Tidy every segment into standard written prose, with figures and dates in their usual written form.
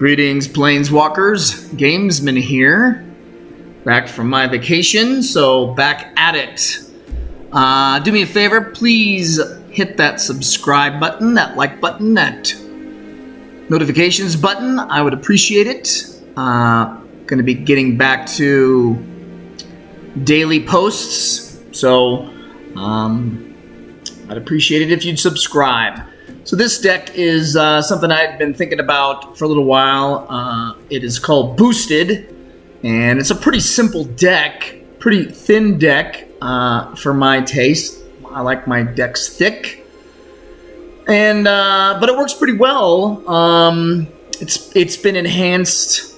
Greetings, Planeswalkers. Gamesman here. Back from my vacation, so back at it. Do me a favor, please hit that subscribe button, that like button, that notifications button. I would appreciate it. Going to be getting back to daily posts, so I'd appreciate it if you'd subscribe. So this deck is something I've been thinking about for a little while. It is called Boosted, and it's a pretty simple deck, pretty thin deck for my taste. I like my decks thick, and but it works pretty well. It's been enhanced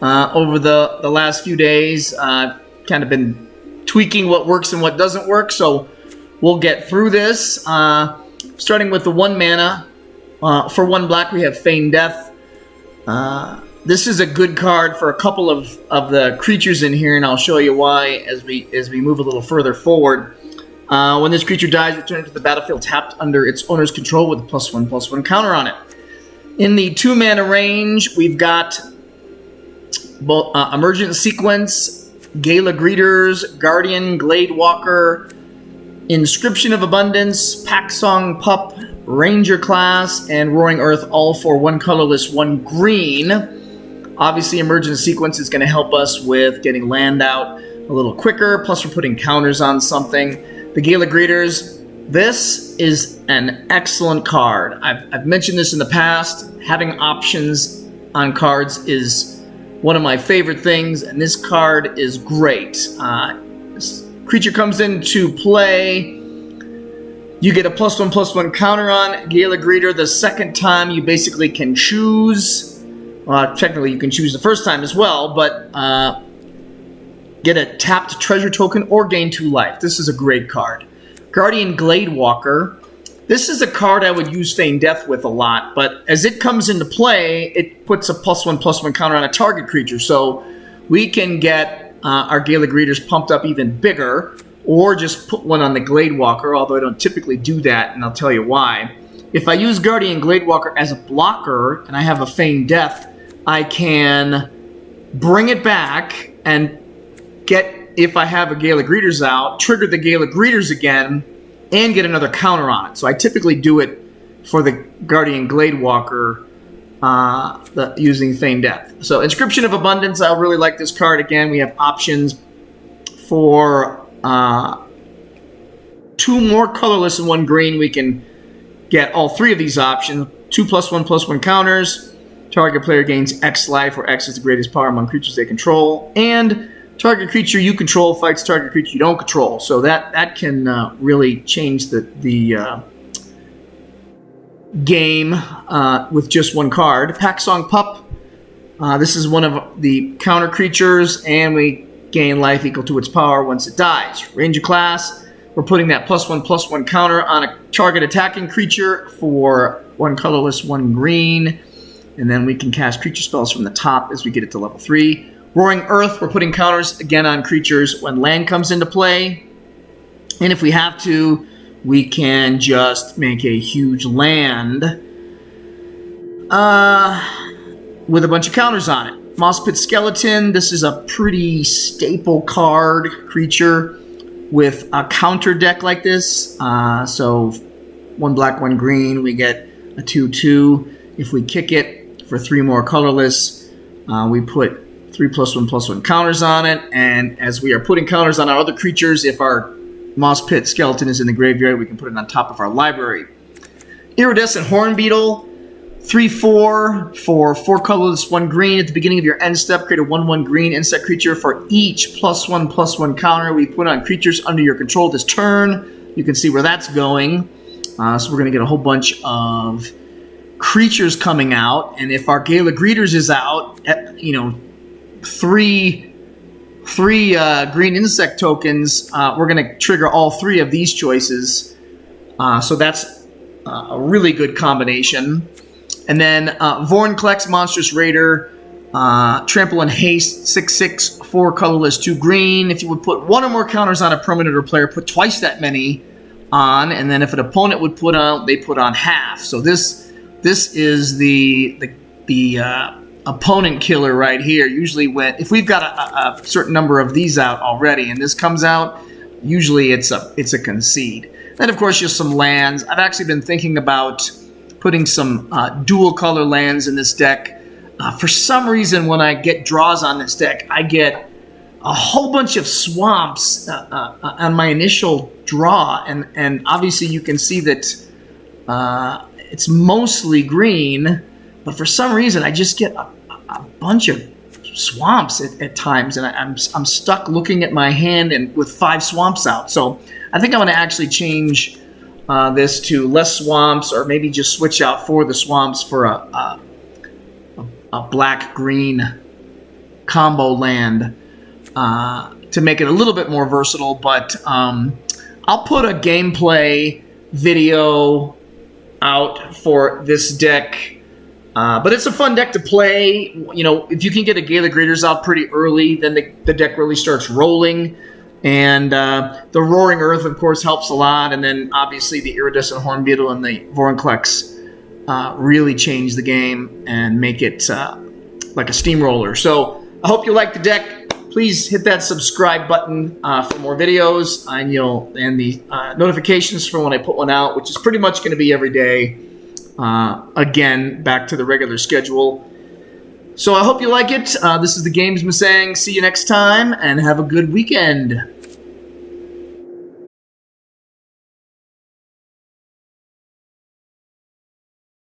over the last few days. I've kind of been tweaking what works and what doesn't work, so we'll get through this. Starting with the 1 mana, for 1 black we have Feign Death. This is a good card for a couple of the creatures in here, and I'll show you why as we move a little further forward. When this creature dies, return it to the battlefield tapped under its owner's control with a +1/+1 counter on it. In the 2 mana range, we've got both Emergent Sequence, Gala Greeters, Guardian Gladewalker, Inscription of Abundance, Packsong Pup, Ranger Class, and Roaring Earth, all for 1 colorless, 1 green. Obviously, Emergent Sequence is going to help us with getting land out a little quicker, plus we're putting counters on something. The Gala Greeters, this is an excellent card. I've mentioned this in the past. Having options on cards is one of my favorite things, and this card is great. Creature comes into play, you get a +1/+1 counter on Gala Greeter. The second time you basically can choose, technically you can choose the first time as well, but get a tapped treasure token or gain 2 life. This is a great card. Guardian Gladewalker. This is a card I would use Feign Death with a lot, but as it comes into play, it puts a +1/+1 counter on a target creature, so we can get our Gala Greeters pumped up even bigger, or just put one on the Gladewalker, although I don't typically do that, and I'll tell you why. If I use Guardian Gladewalker as a blocker, and I have a Feign Death, I can bring it back and get, if I have a Gala Greeters out, trigger the Gala Greeters again, and get another counter on it. So I typically do it for the Guardian Gladewalker using Feign Death. So Inscription of Abundance, I really like this card. Again, we have options for 2 more colorless and 1 green. We can get all 3 of these options. 2 +1/+1 counters. Target player gains X life, where X is the greatest power among creatures they control. And target creature you control fights target creature you don't control. So that can really change the game with just 1 card. Packsong Pup. This is one of the counter creatures, and we gain life equal to its power once it dies. Ranger Class. We're putting that +1/+1 counter on a target attacking creature for 1 colorless, 1 green, and then we can cast creature spells from the top as we get it to level 3. Roaring Earth. We're putting counters again on creatures when land comes into play, and if we have to, we can just make a huge land with a bunch of counters on it. Moss Pit Skeleton. This is a pretty staple card creature with a counter deck like this. So 1 black, 1 green. We get a 2/2. If we kick it for 3 more colorless, we put 3 +1/+1 counters on it. And as we are putting counters on our other creatures, if our Moss Pit Skeleton is in the graveyard, we can put it on top of our library. Iridescent Hornbeetle, 3/4 for 4 colorless, 1 green. At the beginning of your end step, create a 1/1 green insect creature for each +1/+1 counter we put on creatures under your control this turn. You can see where that's going. So we're going to get a whole bunch of creatures coming out, and if our Gala Greeters is out, three green insect tokens, we're going to trigger all 3 of these choices. So that's a really good combination. And then Vorinclex, Monstrous Raider, Trample and Haste, 6/6, 4 colorless, 2 green. If you would put 1 or more counters on a permanent or player, put twice that many on, and then if an opponent would put on, they put on half. So this is the opponent killer right here. Usually if we've got a certain number of these out already and this comes out, usually it's a concede. Then of course just some lands. I've actually been thinking about putting some dual color lands in this deck. For some reason when I get draws on this deck, I get a whole bunch of swamps on my initial draw, and obviously you can see that it's mostly green, but for some reason I just get a bunch of swamps at times, and I'm stuck looking at my hand and with 5 swamps out. So I think I'm going to actually change this to less swamps, or maybe just switch out 4 of the swamps for a black green combo land to make it a little bit more versatile. But I'll put a gameplay video out for this deck. But it's a fun deck to play. You know, if you can get a Gala Greeters out pretty early, then the deck really starts rolling. And the Roaring Earth, of course, helps a lot. And then, obviously, the Iridescent Hornbeetle and the Vorinclex really change the game and make it like a steamroller. So I hope you like the deck. Please hit that subscribe button for more videos, and the notifications for when I put one out, which is pretty much going to be every day. Again, back to the regular schedule. So I hope you like it. This is the Games Masang. See you next time, and have a good weekend.